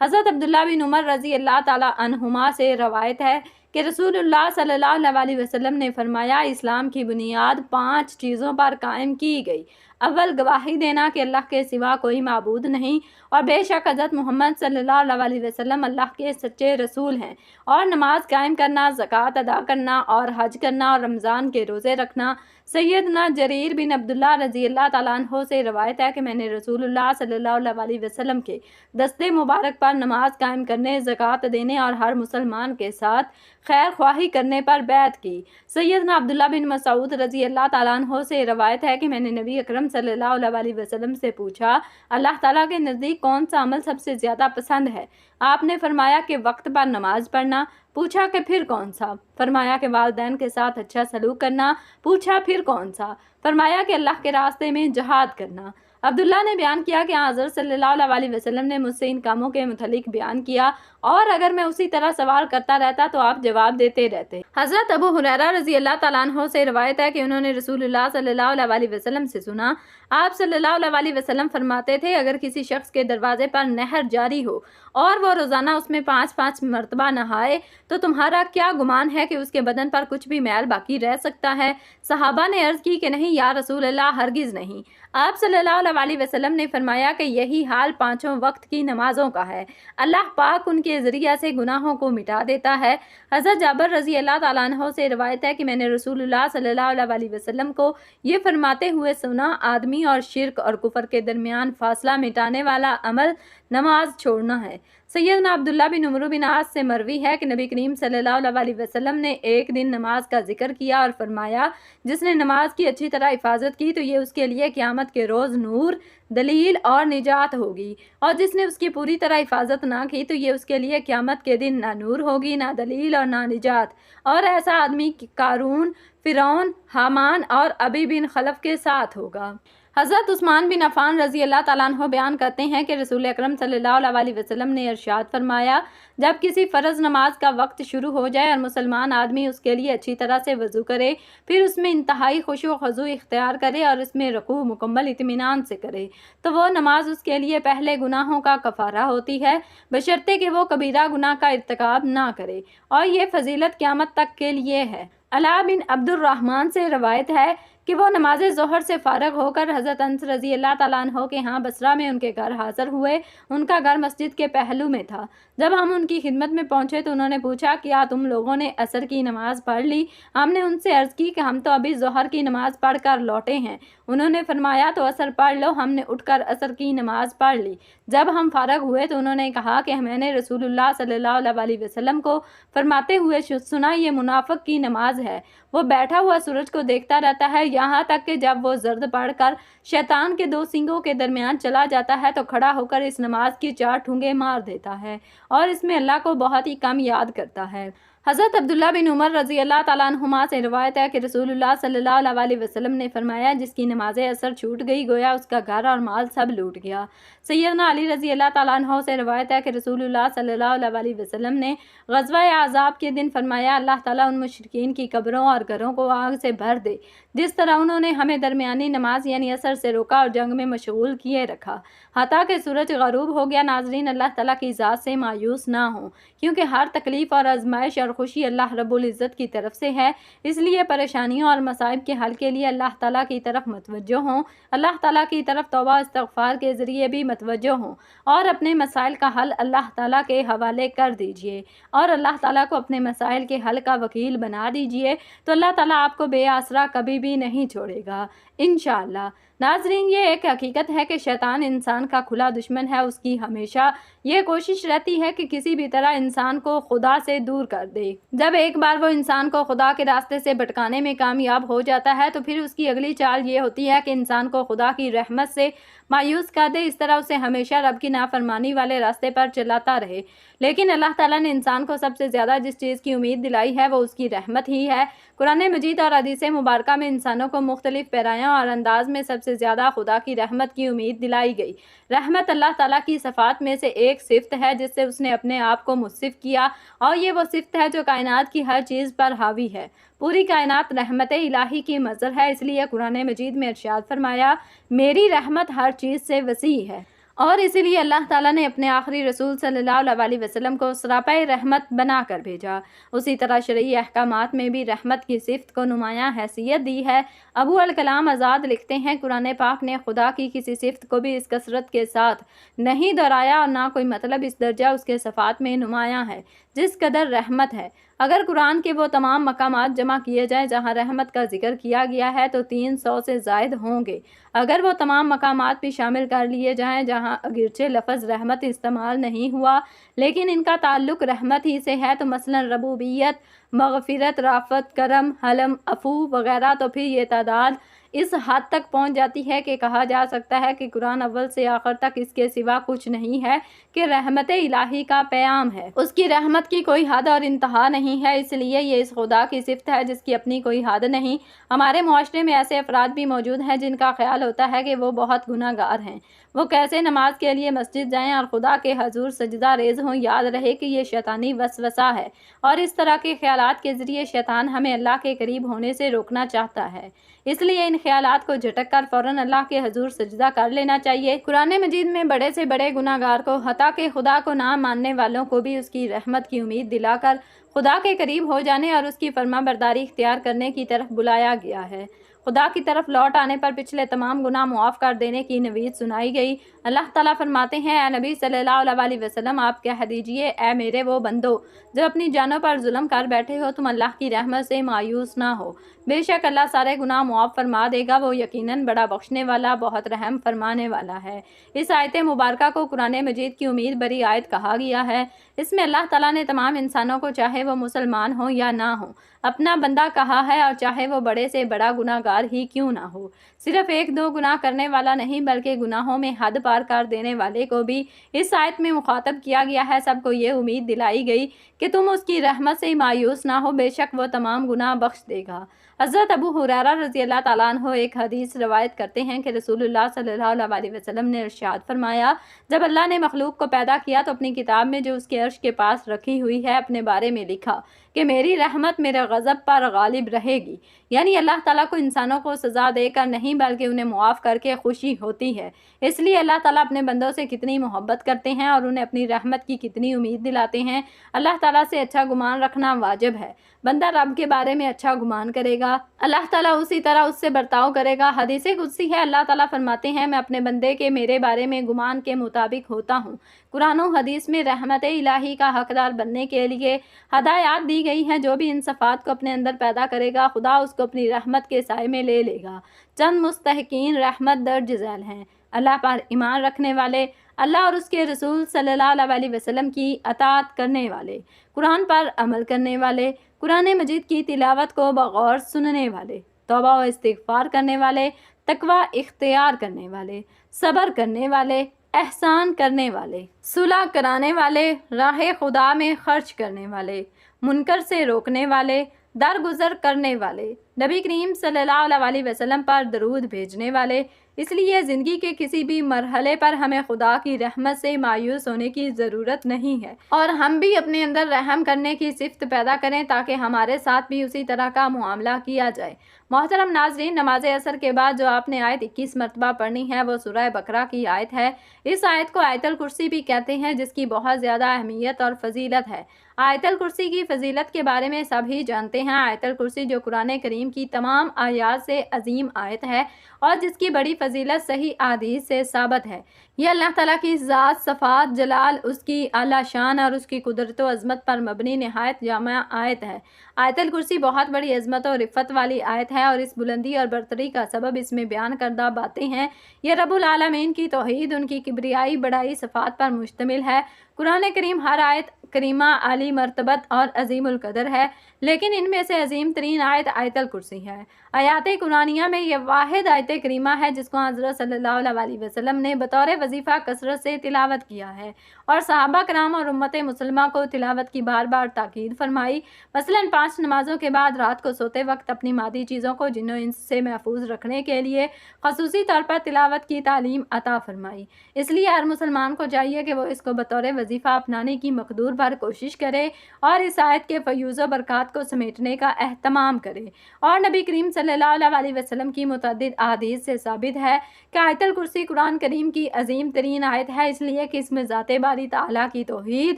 حضرت عبداللہ بن عمر رضی اللہ تعالیٰ عنہما سے روایت ہے کہ رسول اللہ صلی اللہ علیہ وسلم نے فرمایا، اسلام کی بنیاد 5 چیزوں پر قائم کی گئی۔ اول، گواہی دینا کہ اللہ کے سوا کوئی معبود نہیں اور بے شک حضرت محمد صلی اللہ علیہ وسلم اللہ کے سچے رسول ہیں، اور نماز قائم کرنا، زکوٰۃ ادا کرنا اور حج کرنا اور رمضان کے روزے رکھنا۔ سیدنا جریر بن عبداللہ رضی اللہ تعالیٰ عنہ سے روایت ہے کہ میں نے رسول اللہ صلی اللہ علیہ وسلم کے دستے مبارک پر نماز قائم کرنے، زکوٰۃ دینے اور ہر مسلمان کے ساتھ خیر خواہی کرنے پر بیعت کی۔ سیدنا عبداللہ بن مسعود رضی اللہ تعالیٰ عنہ سے روایت ہے کہ میں نے نبی اکرم صلی اللہ علیہ وسلم سے پوچھا، اللہ تعالیٰ کے نزدیک کون سا عمل سب سے زیادہ پسند ہے؟ آپ نے فرمایا کہ وقت پر نماز پڑھنا۔ پوچھا کہ پھر کون سا؟ فرمایا کہ والدین کے ساتھ اچھا سلوک کرنا۔ پوچھا پھر کون سا؟ فرمایا کہ اللہ کے راستے میں جہاد کرنا۔ عبداللہ نے بیان کیا کہ حضرت صلی اللہ علیہ وسلم نے مجھ سے ان کاموں کے متعلق بیان کیا، اور اگر میں اسی طرح سوال کرتا رہتا تو آپ جواب دیتے رہتے۔ حضرت ابو ہریرہ رضی اللہ تعالیٰ عنہ سے روایت ہے کہ انہوں نے رسول اللہ صلی اللہ علیہ وسلم سے سنا، آپ صلی اللہ علیہ وسلم فرماتے تھے، اگر کسی شخص کے دروازے پر نہر جاری ہو اور وہ روزانہ اس میں 5 مرتبہ نہائے تو تمہارا کیا گمان ہے کہ اس کے بدن پر کچھ بھی میل باقی رہ سکتا ہے؟ صحابہ نے عرض کی کہ نہیں یا رسول اللہ، ہرگز نہیں۔ آپ صلی اللہ علیہ وسلم نے فرمایا کہ یہی حال 5 وقت کی نمازوں کا ہے، اللہ پاک ان کے ذریعہ سے گناہوں کو مٹا دیتا ہے۔ حضرت جابر رضی اللہ تعالیٰ عنہ سے روایت ہے کہ میں نے رسول اللہ صلی اللہ علیہ وسلم کو یہ فرماتے ہوئے سنا، آدمی اور شرک اور کفر کے درمیان فاصلہ مٹانے والا عمل نماز چھوڑنا ہے۔ سیدنا عبداللہ بن عمرو بن عاص سے مروی ہے کہ نبی کریم صلی اللہ علیہ وسلم نے ایک دن نماز کا ذکر کیا اور فرمایا، جس نے نماز کی اچھی طرح حفاظت کی تو یہ اس کے لیے قیامت کے روز نور، دلیل اور نجات ہوگی، اور جس نے اس کی پوری طرح حفاظت نہ کی تو یہ اس کے لیے قیامت کے دن نہ نور ہوگی، نہ دلیل اور نہ نجات۔ اور ایسا آدمی قارون، فرعون، حامان اور ابی بن خلف کے ساتھ ہوگا۔ حضرت عثمان بن عفان رضی اللہ تعالیٰ عنہ بیان کرتے ہیں کہ رسول اکرم صلی اللہ علیہ وسلم نے ارشاد فرمایا، جب کسی فرض نماز کا وقت شروع ہو جائے اور مسلمان آدمی اس کے لیے اچھی طرح سے وضو کرے، پھر اس میں انتہائی خشوع و خضوع اختیار کرے اور اس میں رکوع مکمل اطمینان سے کرے، تو وہ نماز اس کے لیے پہلے گناہوں کا کفارہ ہوتی ہے، بشرطے کہ وہ کبیرہ گناہ کا ارتکاب نہ کرے، اور یہ فضیلت قیامت تک کے لیے ہے۔ علاء بن عبد الرحمن سے روایت ہے کہ وہ نماز ظہر سے فارغ ہو کر حضرت انس رضی اللہ تعالیٰ عنہ کے ہاں بصرہ میں ان کے گھر حاضر ہوئے۔ ان کا گھر مسجد کے پہلو میں تھا۔ جب ہم ان کی خدمت میں پہنچے تو انہوں نے پوچھا، کیا تم لوگوں نے عصر کی نماز پڑھ لی؟ ہم نے ان سے عرض کی کہ ہم تو ابھی ظہر کی نماز پڑھ کر لوٹے ہیں۔ انہوں نے فرمایا، تو عصر پڑھ لو۔ ہم نے اٹھ کر عصر کی نماز پڑھ لی۔ جب ہم فارغ ہوئے تو انہوں نے کہا کہ میں نے رسول اللہ صلی اللہ علیہ وسلم کو فرماتے ہوئے سنا، یہ منافق کی نماز ہے، وہ بیٹھا ہوا سورج کو دیکھتا رہتا ہے یہاں تک کہ جب وہ زرد پڑھ کر شیطان کے 2 سینگوں کے درمیان چلا جاتا ہے تو کھڑا ہو کر اس نماز کی 4 ٹھونگے مار دیتا ہے اور اس میں اللہ کو بہت ہی کم یاد کرتا ہے۔ حضرت عبداللہ بن عمر رضی اللہ تعالیٰ عنہما سے روایت ہے کہ رسول اللہ صلی اللہ علیہ وسلم نے فرمایا، جس کی نماز عصر چھوٹ گئی گویا اس کا گھر اور مال سب لوٹ گیا۔ سیدنا علی رضی اللہ تعالیٰ عنہ سے روایت ہے کہ رسول اللہ صلی اللہ علیہ وسلم نے غزوہ احزاب کے دن فرمایا، اللہ تعالیٰ ان مشرکین کی قبروں اور گھروں کو آگ سے بھر دے جس طرح انہوں نے ہمیں درمیانی نماز یعنی عصر سے روکا اور جنگ میں مشغول کیے رکھا حتیٰ کہ سورج غروب ہو گیا۔ ناظرین، اللہ تعالیٰ کی ذات سے مایوس نہ ہوں، کیونکہ ہر تکلیف اور آزمائش اور خوشی اللہ رب العزت کی طرف سے ہے، اس لیے پریشانیوں اور مصائب کے حل کے لیے اللہ تعالیٰ کی طرف متوجہ ہوں، اللہ تعالیٰ کی طرف توبہ استغفار کے ذریعے بھی متوجہ ہوں، اور اپنے مسائل کا حل اللہ تعالیٰ کے حوالے کر دیجئے اور اللہ تعالیٰ کو اپنے مسائل کے حل کا وکیل بنا دیجئے، تو اللہ تعالیٰ آپ کو بے آسرا کبھی بھی نہیں چھوڑے گا انشاءاللہ۔ ناظرین، یہ ایک حقیقت ہے کہ شیطان انسان کا کھلا دشمن ہے۔ اس کی ہمیشہ یہ کوشش رہتی ہے کہ کسی بھی طرح انسان کو خدا سے دور کر دے۔ جب ایک بار وہ انسان کو خدا کے راستے سے بھٹکانے میں کامیاب ہو جاتا ہے تو پھر اس کی اگلی چال یہ ہوتی ہے کہ انسان کو خدا کی رحمت سے مایوس کر دے، اس طرح اسے ہمیشہ رب کی نافرمانی والے راستے پر چلاتا رہے۔ لیکن اللہ تعالیٰ نے انسان کو سب سے زیادہ جس چیز کی امید دلائی ہے وہ اس کی رحمت ہی ہے۔ قرآن مجید اور حدیث مبارکہ میں انسانوں کو مختلف پیرایوں اور انداز میں سب سے زیادہ خدا کی رحمت کی امید دلائی گئی۔ رحمت اللہ تعالیٰ کی صفات میں سے ایک صفت ہے جس سے اس نے اپنے آپ کو متصف کیا، اور یہ وہ صفت ہے جو کائنات کی ہر چیز پر حاوی ہے۔ پوری کائنات رحمت الہی کی مظہر ہے، اس لیے قرآن مجید میں ارشاد فرمایا، میری رحمت ہر چیز سے وسیع ہے۔ اور اسی لیے اللہ تعالیٰ نے اپنے آخری رسول صلی اللہ علیہ وسلم کو سراپۂ رحمت بنا کر بھیجا۔ اسی طرح شرعی احکامات میں بھی رحمت کی صفت کو نمایاں حیثیت دی ہے۔ ابو الکلام آزاد لکھتے ہیں، قرآن پاک نے خدا کی کسی صفت کو بھی اس کثرت کے ساتھ نہیں دہرایا اور نہ کوئی مطلب اس درجہ اس کے صفات میں نمایاں ہے جس قدر رحمت ہے۔ اگر قرآن کے وہ تمام مقامات جمع کیے جائیں جہاں رحمت کا ذکر کیا گیا ہے تو 300 سے زائد ہوں گے۔ اگر وہ تمام مقامات بھی شامل کر لیے جائیں جہاں اگرچہ لفظ رحمت استعمال نہیں ہوا لیکن ان کا تعلق رحمت ہی سے ہے، تو مثلا ربوبیت، مغفرت، رافت، کرم، حلم، عفو وغیرہ، تو پھر یہ تعداد اس حد تک پہنچ جاتی ہے کہ کہا جا سکتا ہے کہ قرآن اول سے آخر تک اس کے سوا کچھ نہیں ہے کہ رحمت الہی کا پیام ہے۔ اس کی رحمت کی کوئی حد اور انتہا نہیں ہے، اس لیے یہ اس خدا کی صفت ہے جس کی اپنی کوئی حد نہیں۔ ہمارے معاشرے میں ایسے افراد بھی موجود ہیں جن کا خیال ہوتا ہے کہ وہ بہت گناہ گار ہیں، وہ کیسے نماز کے لیے مسجد جائیں اور خدا کے حضور سجدہ ریز ہوں۔ یاد رہے کہ یہ شیطانی وسوسہ ہے اور اس طرح کے خیالات کے ذریعے شیطان ہمیں اللہ کے قریب ہونے سے روکنا چاہتا ہے، اس لیے ان خیالات کو جھٹک کر فوراً اللہ کے حضور سجدہ کر لینا چاہیے۔ قرآن مجید میں بڑے سے بڑے گناہ گار کو، حتیٰ کہ خدا کو نہ ماننے والوں کو بھی اس کی رحمت کی امید دلا کر خدا کے قریب ہو جانے اور اس کی فرما برداری اختیار کرنے کی طرف بلایا گیا ہے۔ خدا کی طرف لوٹ آنے پر پچھلے تمام گناہ معاف کر دینے کی نوید سنائی گئی۔ اللہ تعالیٰ فرماتے ہیں، اے نبی صلی اللہ علیہ وسلم، آپ کہہ دیجئے، اے میرے وہ بندو جو اپنی جانوں پر ظلم کر بیٹھے ہو، تم اللہ کی رحمت سے مایوس نہ ہو، بے شک اللہ سارے گناہ معاف فرما دے گا، وہ یقیناً بڑا بخشنے والا، بہت رحم فرمانے والا ہے۔ اس آیت مبارکہ کو قرآن مجید کی امید بری آیت کہا گیا ہے۔ اس میں اللہ تعالیٰ نے تمام انسانوں کو، چاہے وہ مسلمان ہوں یا نہ ہوں، اپنا بندہ کہا ہے، اور چاہے وہ بڑے سے بڑا گناہ گار ہی کیوں نہ ہو۔ صرف ایک دو گناہ کرنے والا نہیں بلکہ گناہوں میں حد پار کر دینے والے کو بھی اس آیت میں مخاطب کیا گیا ہے۔ سب کو یہ امید دلائی گئی کہ تم اس کی رحمت سے مایوس نہ ہو، بے شک وہ تمام گناہ بخش دے گا۔ حضرت ابو ہریرہ رضی اللہ تعالیٰ عنہ ایک حدیث روایت کرتے ہیں کہ رسول اللہ صلی اللہ علیہ وسلم نے ارشاد فرمایا، جب اللہ نے مخلوق کو پیدا کیا تو اپنی کتاب میں جو اس کے عرش کے پاس رکھی ہوئی ہے اپنے بارے میں لکھا کہ میری رحمت میرے غضب پر غالب رہے گی، یعنی اللہ تعالیٰ کو انسانوں کو سزا دے کر نہیں بلکہ انہیں معاف کر کے خوشی ہوتی ہے۔ اس لیے اللہ تعالیٰ اپنے بندوں سے کتنی محبت کرتے ہیں اور انہیں اپنی رحمت کی کتنی امید دلاتے ہیں۔ اللہ تعالیٰ سے اچھا گمان رکھنا واجب ہے۔ بندہ رب کے بارے میں اچھا گمان کرے گا، اللہ تعالیٰ اسی طرح اس سے برتاؤ کرے گا۔ حدیث قدسی ہے، اللہ تعالیٰ فرماتے ہیں، میں اپنے بندے کے میرے بارے میں گمان کے مطابق ہوتا ہوں۔ قرآن و حدیث میں رحمت الہی کا حقدار بننے کے لیے ہدایات دی گئی ہیں۔ جو بھی ان صفات کو اپنے اندر پیدا کرے گا، خدا اس کو اپنی رحمت کے سائے میں لے لے گا۔ چند مستحقین رحمت درج ذیل ہیں: اللہ پر ایمان رکھنے والے، اللہ اور اس کے رسول صلی اللہ علیہ وسلم کی اطاعت کرنے والے، قرآن پر عمل کرنے والے، قرآن مجید کی تلاوت کو بغور سننے والے، توبہ و استغفار کرنے والے، تقوی اختیار کرنے والے، صبر کرنے والے، احسان کرنے والے، صلح کرانے والے، راہ خدا میں خرچ کرنے والے، منکر سے روکنے والے، درگزر کرنے والے، نبی کریم صلی اللہ علیہ وسلم پر درود بھیجنے والے۔ اس لیے زندگی کے کسی بھی مرحلے پر ہمیں خدا کی رحمت سے مایوس ہونے کی ضرورت نہیں ہے، اور ہم بھی اپنے اندر رحم کرنے کی صفت پیدا کریں تاکہ ہمارے ساتھ بھی اسی طرح کا معاملہ کیا جائے۔ محترم ناظرین، نماز عصر کے بعد جو آپ نے آیت 21 مرتبہ پڑھنی ہے وہ سورہ بقرہ کی آیت ہے۔ اس آیت کو آیت الکرسی بھی کہتے ہیں، جس کی بہت زیادہ اہمیت اور فضیلت ہے۔ آیت الکرسی کی فضیلت کے بارے میں سب ہی جانتے ہیں۔ آیت الکرسی جو قرآن کریم کی تمام آیات سے عظیم آیت ہے اور جس کی بڑی فضیلت صحیح احادیث سے ثابت ہے، یہ اللہ تعالیٰ کی ذات، صفات، جلال، اس کی اعلیٰ شان اور اس کی قدرت و عظمت پر مبنی نہایت جامع آیت ہے۔ آیت الکرسی بہت بڑی عظمت اور رفت والی آیت ہے، اور اس بلندی اور برتری کا سبب اس میں بیان کردہ باتیں ہیں۔ یہ رب العالمین کی توحید، ان کی کبریائی، بڑائی، صفات پر مشتمل ہے۔ قرآن کریم ہر آیت کریمہ عالی مرتبت اور عظیم القدر ہے، لیکن ان میں سے عظیم ترین آیت آیت الکرسی ہے۔ آیات قرآنیہ میں یہ واحد آیت کریمہ ہے جس کو حضرت صلی اللہ علیہ وسلم نے بطور وظیفہ کثرت سے تلاوت کیا ہے، اور صحابہ کرام اور امت مسلمہ کو تلاوت کی بار بار تاکید فرمائی۔ مثلاً 5 نمازوں کے بعد رات کو سوتے وقت اپنی مادی چیزوں کو جن و انس سے محفوظ رکھنے کے لیے خصوصی طور پر تلاوت کی تعلیم عطا فرمائی۔ اس لیے ہر مسلمان کو چاہیے کہ وہ اس کو بطور وظیفہ اپنانے کی مقدور بھر کوشش کرے اور اس آیت کے فیوز و برکات کو سمیٹنے کا اہتمام کرے۔ اور نبی کریم صلی اللہ علیہ وسلم کی متعدد احادیث سے ثابت ہے کہ آیت الکرسی قرآن کریم کی عظیم عظیم ترین آیت ہے، اس لیے کہ اس میں ذات باری تعالیٰ کی توحید،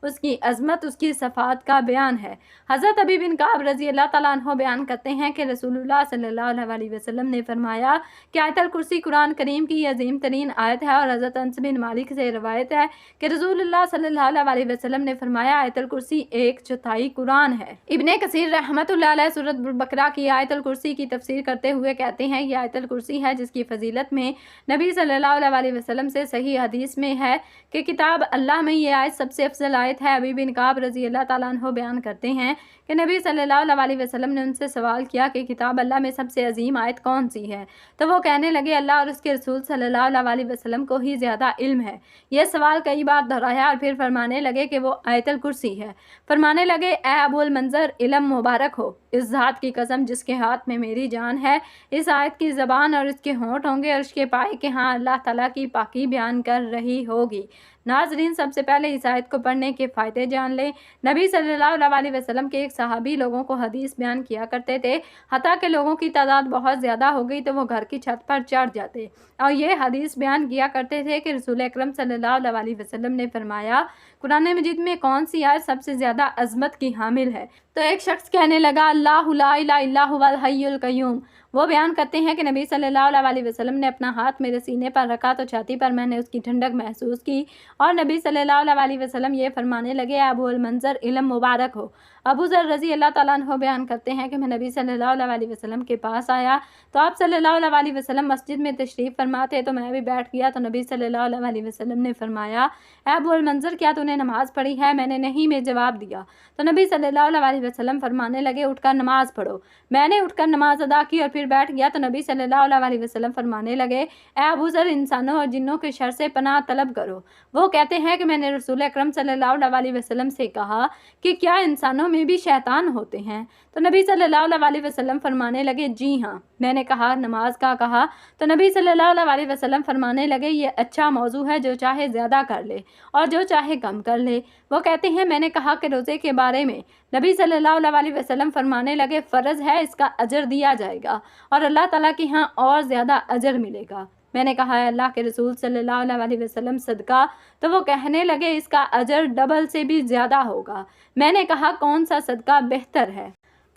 اس کی عظمت، اس کی صفات کا بیان ہے۔ حضرت ابی بن کعب رضی اللہ تعالیٰ عنہ بیان کرتے ہیں کہ رسول اللہ صلی اللہ علیہ وسلم نے فرمایا کہ آیت الکرسی قرآن کریم کی عظیم ترین آیت ہے، اور حضرت انس بن مالک سے روایت ہے کہ رسول اللہ صلی اللہ علیہ وسلم نے فرمایا آیت الکرسی 1/4 قرآن ہے۔ ابن کثیر رحمۃ اللہ علیہ سورۃ البقرہ کی آیت الکرسی کی تفسیر کرتے ہوئے کہتے ہیں یہ آیت الکرسی ہے جس کی فضیلت میں نبی صلی اللہ علیہ وسلم سے صحیح حدیث میں ہے کہ کتاب اللہ میں یہ آیت سب سے افضل آیت ہے۔ ابی بن کعب رضی اللہ تعالیٰ عنہ بیان کرتے ہیں کہ نبی صلی اللہ علیہ وسلم نے ان سے سوال کیا کہ کتاب اللہ میں سب سے عظیم آیت کون سی ہے؟ تو وہ کہنے لگے اللہ اور اس کے رسول صلی اللہ علیہ وسلم کو ہی زیادہ علم ہے۔ یہ سوال کئی بار دہرایا اور پھر فرمانے لگے کہ وہ آیت الکرسی ہے۔ فرمانے لگے اے ابو المنظر، علم مبارک ہو، اس ذات کی قسم جس کے ہاتھ میں میری جان ہے، اس آیت کی زبان اور اس کے ہونٹ ہوں گے اور اس کے پائے کے ہاں اللہ تعالیٰ کی پاکی بیان کر رہی ہوگی۔ ناظرین، سب سے پہلے اس آیت کو پڑھنے کے فائدے جان لیں۔ نبی صلی اللہ علیہ وسلم کے ایک صحابی لوگوں کو حدیث بیان کیا کرتے تھے، حتیٰ کہ لوگوں کی تعداد بہت زیادہ ہو گئی تو وہ گھر کی چھت پر چڑھ جاتے اور یہ حدیث بیان کیا کرتے تھے کہ رسول اکرم صلی اللہ علیہ وسلم نے فرمایا قرآن مجید میں کون سی آیت سب سے زیادہ عظمت کی حامل ہے؟ تو ایک شخص کہنے لگا اللہ لا الہ الا هو الحی القیوم۔ وہ بیان کرتے ہیں کہ نبی صلی اللہ علیہ وسلم نے اپنا ہاتھ میرے سینے پر رکھا تو چھاتی پر میں نے اس کی ٹھنڈک محسوس کی، اور نبی صلی اللہ علیہ وسلم یہ فرمانے لگے ابو المنظر، علم مبارک ہو۔ ابو ذر رضی اللہ تعالیٰ عنہ بیان کرتے ہیں کہ میں نبی صلی اللہ علیہ وسلم کے پاس آیا تو آپ صلی اللہ علیہ وسلم مسجد میں تشریف فرما تھے تو میں بھی بیٹھ گیا تو نبی صلی اللہ علیہ وسلم نے فرمایا اے ابو المنظر، کیا تو نے نماز پڑھی ہے؟ میں نے نہیں میں جواب دیا تو نبی صلی اللہ علیہ وسلم فرمانے لگے اٹھ کر نماز پڑھو۔ میں نے اٹھ کر نماز ادا کی اور پھر بیٹھ گیا تو نبی صلی اللہ علیہ وسلم فرمانے لگے اے ابو ذر، انسانوں اور جنوں کے شر سے پناہ طلب کرو۔ وہ کہتے ہیں کہ میں نے رسول اکرم صلی اللہ علیہ وسلم سے کہا کہ کیا انسانوں میں بھی شیطان ہوتے ہیں؟ تو نبی صلی اللہ علیہ وسلم فرمانے لگے جی ہاں۔ میں نے کہا نماز کا کہا تو نبی صلی اللہ علیہ وسلم فرمانے لگے یہ اچھا موضوع ہے، جو چاہے زیادہ کر لے اور جو چاہے کم کر لے۔ وہ کہتے ہیں میں نے کہا کہ روزے کے بارے میں؟ نبی صلی اللہ علیہ وسلم فرمانے لگے فرض ہے، اس کا اجر دیا جائے گا اور اللہ تعالیٰ کے ہاں اور زیادہ اجر ملے گا۔ میں نے کہا ہے اللہ کے رسول صلی اللہ علیہ وسلم صدقہ؟ تو وہ کہنے لگے اس کا اجر ڈبل سے بھی زیادہ ہوگا۔ میں نے کہا کون سا صدقہ بہتر ہے؟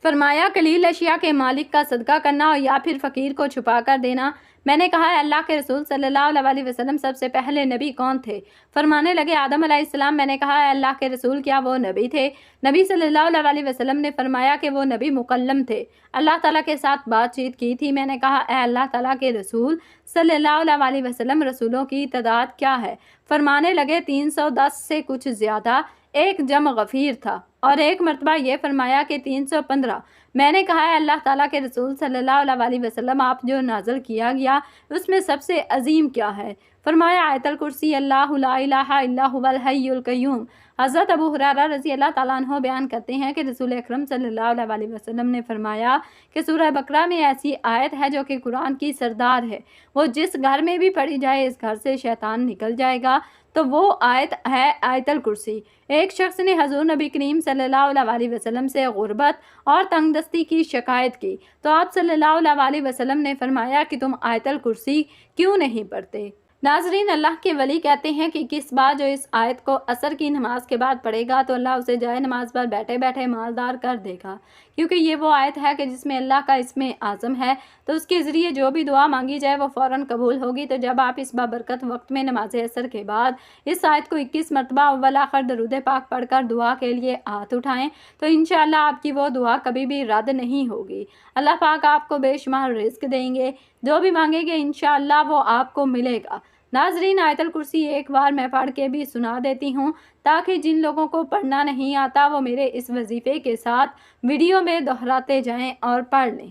فرمایا قلیل اشیاء کے مالک کا صدقہ کرنا یا پھر فقیر کو چھپا کر دینا۔ میں نے کہا ہے اللہ کے رسول صلی اللہ علیہ وسلم سب سے پہلے نبی کون تھے؟ فرمانے لگے آدم علیہ السلام۔ میں نے کہا ہے اللہ کے رسول کیا وہ نبی تھے؟ نبی صلی اللہ علیہ وسلم نے فرمایا کہ وہ نبی مکلم تھے، اللہ تعالیٰ کے ساتھ بات چیت کی تھی۔ میں نے کہا اے اللہ تعالیٰ کے رسول صلی اللہ علیہ وسلم رسولوں کی تعداد کیا ہے؟ فرمانے لگے 310 سے کچھ زیادہ۔ ایک جم غفیر تھا اور ایک مرتبہ یہ فرمایا کہ 315۔ میں نے کہا ہے اللہ تعالیٰ کے رسول صلی اللہ علیہ وسلم آپ جو نازل کیا گیا اس میں سب سے عظیم کیا ہے؟ فرمایا آیت الکرسی، اللہ لا الہ الا هو الحی القیوم۔ حضرت ابو ہریرہ رضی اللہ تعالیٰ عنہ بیان کرتے ہیں کہ رسول اکرم صلی اللہ علیہ وسلم نے فرمایا کہ سورہ بقرہ میں ایسی آیت ہے جو کہ قرآن کی سردار ہے، وہ جس گھر میں بھی پڑھی جائے اس گھر سے شیطان نکل جائے گا، تو وہ آیت ہے آیت الکرسی۔ ایک شخص نے حضور نبی کریم صلی اللہ علیہ وسلم سے غربت اور تنگ دستی کی شکایت کی تو آپ صلی اللہ علیہ وسلم نے فرمایا کہ تم آیت الکرسی کیوں نہیں پڑھتے؟ ناظرین، اللہ کے ولی کہتے ہیں کہ کس بات جو اس آیت کو عصر کی نماز کے بعد پڑھے گا تو اللہ اسے جائے نماز پر بیٹھے بیٹھے مالدار کر دے گا، کیونکہ یہ وہ آیت ہے کہ جس میں اللہ کا اسم اعظم ہے، تو اس کے ذریعے جو بھی دعا مانگی جائے وہ فوراً قبول ہوگی۔ تو جب آپ اس بابرکت وقت میں نماز عصر کے بعد اس آیت کو 21 مرتبہ اول آخر درود پاک پڑھ کر دعا کے لیے ہاتھ اٹھائیں تو انشاءاللہ آپ کی وہ دعا کبھی بھی رد نہیں ہوگی۔ اللہ پاک آپ کو بے شمار رزق دیں گے، جو بھی مانگیں گے انشاءاللہ وہ آپ کو ملے گا۔ ناظرین، آیت الکرسی ایک بار میں پڑھ کے بھی سنا دیتی ہوں تاکہ جن لوگوں کو پڑھنا نہیں آتا وہ میرے اس وظیفے کے ساتھ ویڈیو میں دہراتے جائیں اور پڑھ لیں۔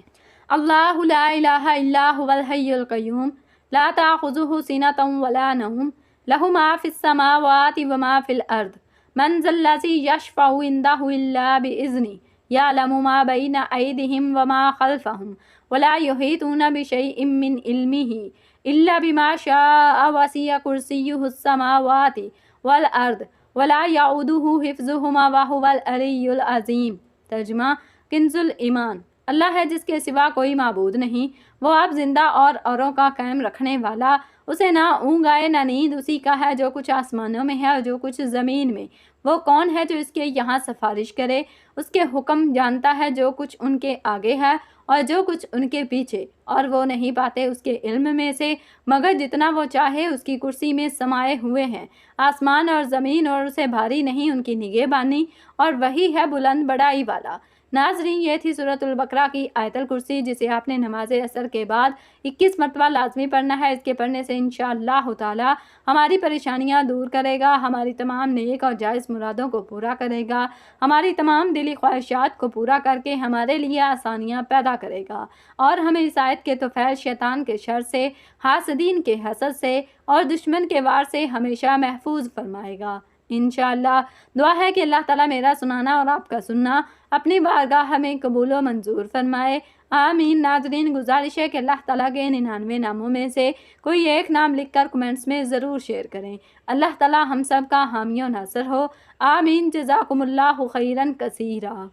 اللہ لا الہ الا هو الحی القیوم لا تأخذہ سنۃ ولا نوم لہ ما فی السماوات وما فی الارض من ذا الذی یشفع عندہ الا بإذنہ یعلم ما بین ایدیہم وما خلفہم ولا یحیطون بشیء من علمہ الا بما شاء وسع کرسیہ السماوات والارض ولا یعودہ حفظہما وہو العلی العظیم۔ ترجمہ کنز الایمان۔ اللہ ہے جس کے سوا کوئی معبود نہیں، وہ آپ زندہ اور اوروں کا قائم رکھنے والا اسے نہ اونگ آئے نہ نیند، اسی کا ہے جو کچھ آسمانوں میں ہے اور جو کچھ زمین میں۔ وہ کون ہے جو اس کے یہاں سفارش کرے؟ اس کے حکم جانتا ہے جو کچھ ان کے آگے ہے اور جو کچھ ان کے پیچھے، اور وہ نہیں پاتے اس کے علم میں سے مگر جتنا وہ چاہے۔ اس کی کرسی میں سمائے ہوئے ہیں آسمان اور زمین، اور اسے بھاری نہیں ان کی نگہبانی، اور وہی ہے بلند بڑائی والا۔ ناظرین، یہ تھی سورۃ البقرہ کی آیت الکرسی، جسے آپ نے نماز عصر کے بعد 21 مرتبہ لازمی پڑھنا ہے۔ اس کے پڑھنے سے انشاءاللہ تعالی ہماری پریشانیاں دور کرے گا، ہماری تمام نیک اور جائز مرادوں کو پورا کرے گا، ہماری تمام دلی خواہشات کو پورا کر کے ہمارے لیے آسانیاں پیدا کرے گا، اور ہمیں اس آیت کے طفیل شیطان کے شر سے، حاسدین کے حسد سے اور دشمن کے وار سے ہمیشہ محفوظ فرمائے گا۔ انشاءاللہ دعا ہے کہ اللہ تعالیٰ میرا سنانا اور آپ کا سننا اپنی بارگاہ میں قبول و منظور فرمائے، آمین۔ ناظرین، گزارش ہے کہ اللہ تعالیٰ کے 99 ناموں میں سے کوئی ایک نام لکھ کر کمنٹس میں ضرور شیئر کریں۔ اللہ تعالیٰ ہم سب کا حامی و ناصر ہو، آمین۔ جزاکم اللہ خیرا کثیرا۔